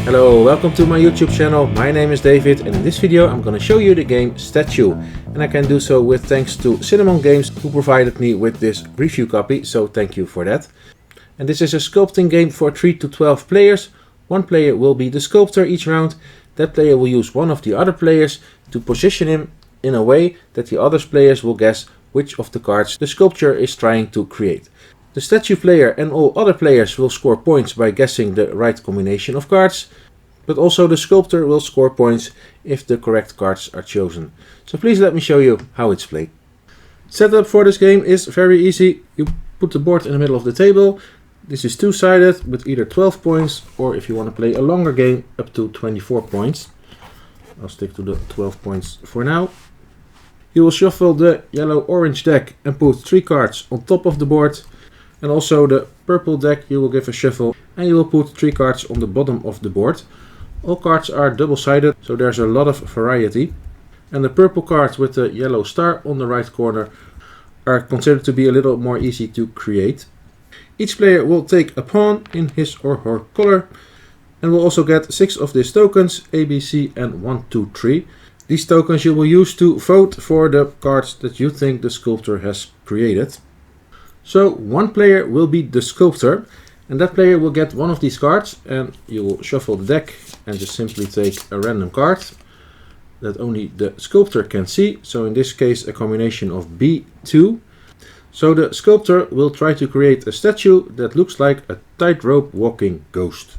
Hello, welcome to my YouTube channel. My name is David and in this video I'm going to show you the game StatYou. And I can do so with thanks to Cinnamon Games who provided me with this review copy, so thank you for that. And this is a sculpting game for 3 to 12 players. One player will be the sculptor each round. That player will use one of the other players to position him in a way that the other players will guess which of the cards the sculpture is trying to create. The StatYou player and all other players will score points by guessing the right combination of cards, but also the sculptor will score points if the correct cards are chosen. So please let me show you how it's played. Setup for this game is very easy. You put the board in the middle of the table. This is two-sided with either 12 points or if you want to play a longer game up to 24 points. I'll stick to the 12 points for now. You will shuffle the yellow-orange deck and put 3 cards on top of the board. And also the purple deck you will give a shuffle and you will put 3 cards on the bottom of the board. All cards are double-sided, so there's a lot of variety. And the purple cards with the yellow star on the right corner are considered to be a little more easy to create. Each player will take a pawn in his or her color and will also get 6 of these tokens, A, B, C and 1, 2, 3. These tokens you will use to vote for the cards that you think the sculptor has created. So one player will be the sculptor and that player will get one of these cards and you will shuffle the deck and just simply take a random card that only the sculptor can see. So in this case a combination of B2. So the sculptor will try to create a statue that looks like a tightrope walking ghost.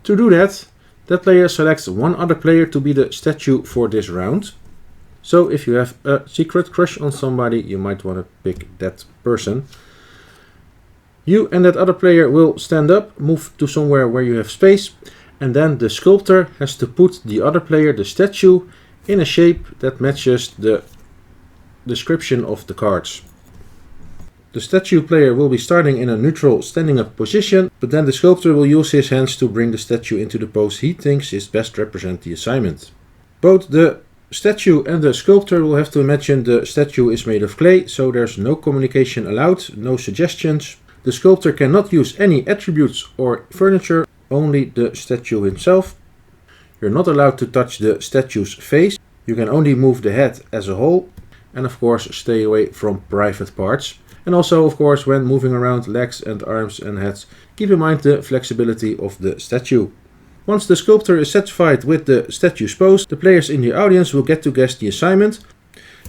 To do that, that player selects one other player to be the statue for this round. So if you have a secret crush on somebody, you might want to pick that person. You and that other player will stand up, move to somewhere where you have space, and then the sculptor has to put the other player, the statue, in a shape that matches the description of the cards. The statue player will be starting in a neutral standing up position, but then the sculptor will use his hands to bring the statue into the pose he thinks is best represent the assignment. Both the statue and the sculptor will have to imagine the statue is made of clay, so there's no communication allowed, no suggestions. The sculptor cannot use any attributes or furniture, only the statue himself. You're not allowed to touch the statue's face. You can only move the head as a whole and of course stay away from private parts. And also of course when moving around legs and arms and heads, keep in mind the flexibility of the statue. Once the sculptor is satisfied with the statue's pose, the players in the audience will get to guess the assignment.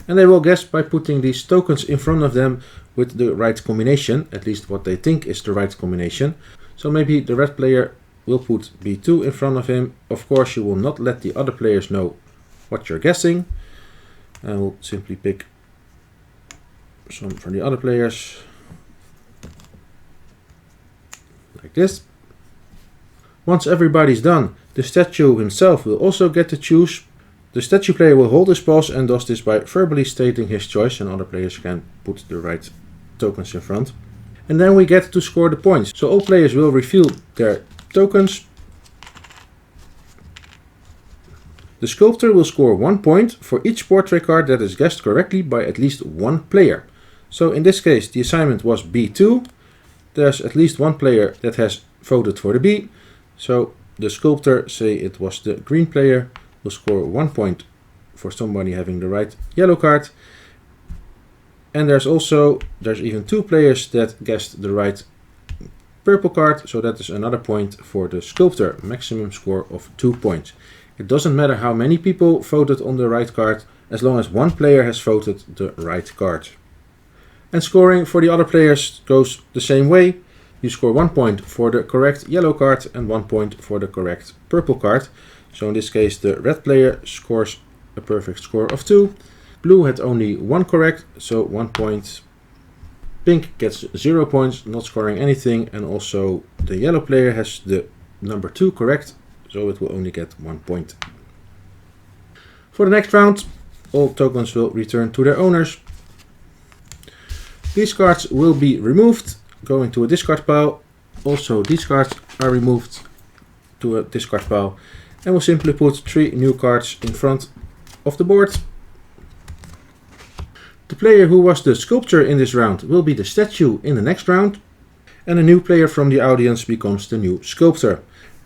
And they will guess by putting these tokens in front of them with the right combination, at least what they think is the right combination. So maybe the red player will put B2 in front of him. Of course you will not let the other players know what you're guessing. And we'll simply pick some from the other players. Like this. Once everybody's done, the statue himself will also get to choose. The statue player will hold his paws and does this by verbally stating his choice and other players can put the right tokens in front. And then we get to score the points. So all players will reveal their tokens. The sculptor will score 1 point for each portrait card that is guessed correctly by at least one player. So in this case the assignment was B2. There's at least one player that has voted for the B. So the sculptor, say it was the green player, will score 1 point for somebody having the right yellow card. And there's even 2 players that guessed the right purple card, so that is another point for the sculptor, maximum score of 2 points. It doesn't matter how many people voted on the right card, as long as one player has voted the right card. And scoring for the other players goes the same way. You score 1 point for the correct yellow card and 1 point for the correct purple card. So in this case the red player scores a perfect score of 2. Blue had only 1 correct, so 1 point. Pink gets 0 points, not scoring anything, and also the yellow player has the number 2 correct, so it will only get 1 point. For the next round, all tokens will return to their owners. These cards will be removed, going to a discard pile. Also these cards are removed to a discard pile. And we'll simply put 3 new cards in front of the board. The player who was the sculptor in this round will be the statue in the next round. and a new player from the audience becomes the new sculptor.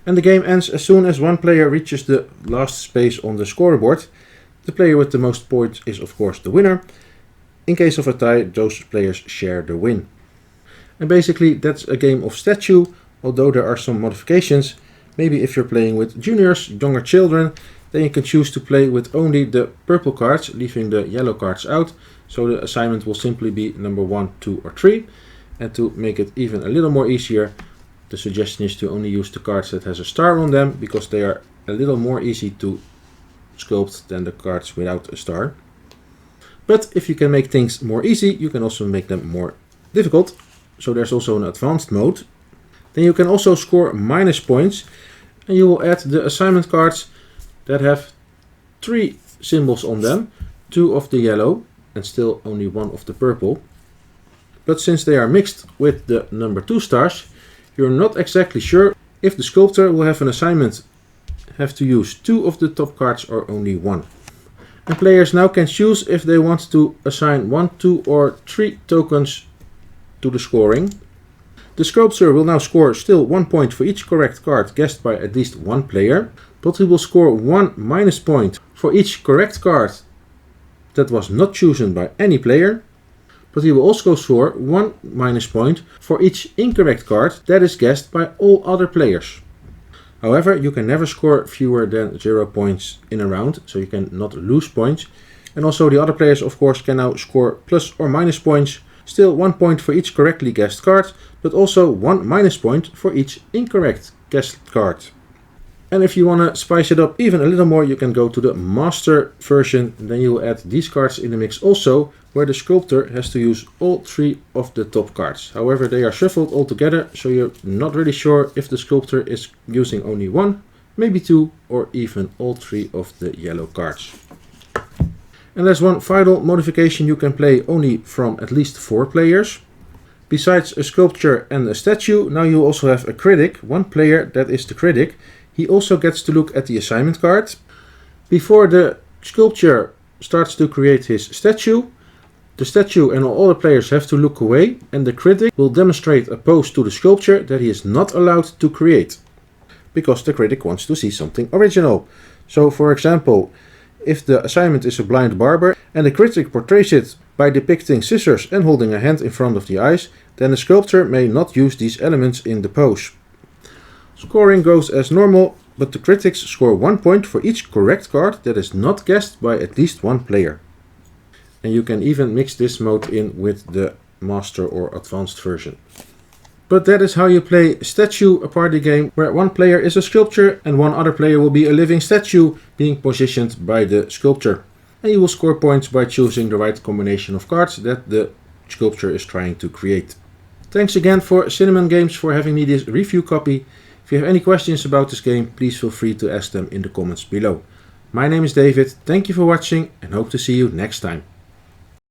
And the game ends as soon as one player reaches the last space on the scoreboard. The player with the most points is of course the winner. In case of a tie, those players share the win. And basically that's a game of StatYou, although there are some modifications. Maybe if you're playing with juniors, younger children, then you can choose to play with only the purple cards, leaving the yellow cards out. So the assignment will simply be number 1, 2 or 3. And to make it even a little more easier, the suggestion is to only use the cards that has a star on them, because they are a little more easy to sculpt than the cards without a star. But if you can make things more easy, you can also make them more difficult. So there's also an advanced mode. Then you can also score minus points, and you will add the assignment cards that have 3 symbols on them, 2 of the yellow and still only 1 of the purple. But since they are mixed with the number 2 stars, you're not exactly sure if the sculptor will have an assignment have to use 2 of the top cards or only 1. And players now can choose if they want to assign 1, 2 or 3 tokens to the scoring. The sculptor will now score still 1 point for each correct card guessed by at least 1 player, but he will score 1 minus point for each correct card that was not chosen by any player, but he will also score 1 minus point for each incorrect card that is guessed by all other players. However, you can never score fewer than 0 points in a round, so you can not lose points. And also the other players of course can now score plus or minus points, still 1 point for each correctly guessed card, but also 1 minus point for each incorrect guessed card. And if you want to spice it up even a little more, you can go to the master version. Then you will add these cards in the mix also, where the sculptor has to use all 3 of the top cards. However, they are shuffled all together, so you're not really sure if the sculptor is using only 1, maybe 2, or even all 3 of the yellow cards. And there's one final modification: you can play only from at least 4 players. Besides a sculpture and a statue, now you also have a critic, 1 player that is the critic. He also gets to look at the assignment card. Before the sculpture starts to create his statue, the statue and all other players have to look away, and the critic will demonstrate a pose to the sculpture that he is not allowed to create, because the critic wants to see something original. So for example, if the assignment is a blind barber and the critic portrays it by depicting scissors and holding a hand in front of the eyes, then the sculptor may not use these elements in the pose. Scoring goes as normal, but the critics score 1 point for each correct card that is not guessed by at least 1 player. And you can even mix this mode in with the master or advanced version. But that is how you play StatYou, a party game where 1 player is a sculpture and 1 other player will be a living statue being positioned by the sculptor. And you will score points by choosing the right combination of cards that the sculpture is trying to create. Thanks again for Cinnamon Games for having me this review copy. If you have any questions about this game, please feel free to ask them in the comments below. My name is David, thank you for watching and hope to see you next time.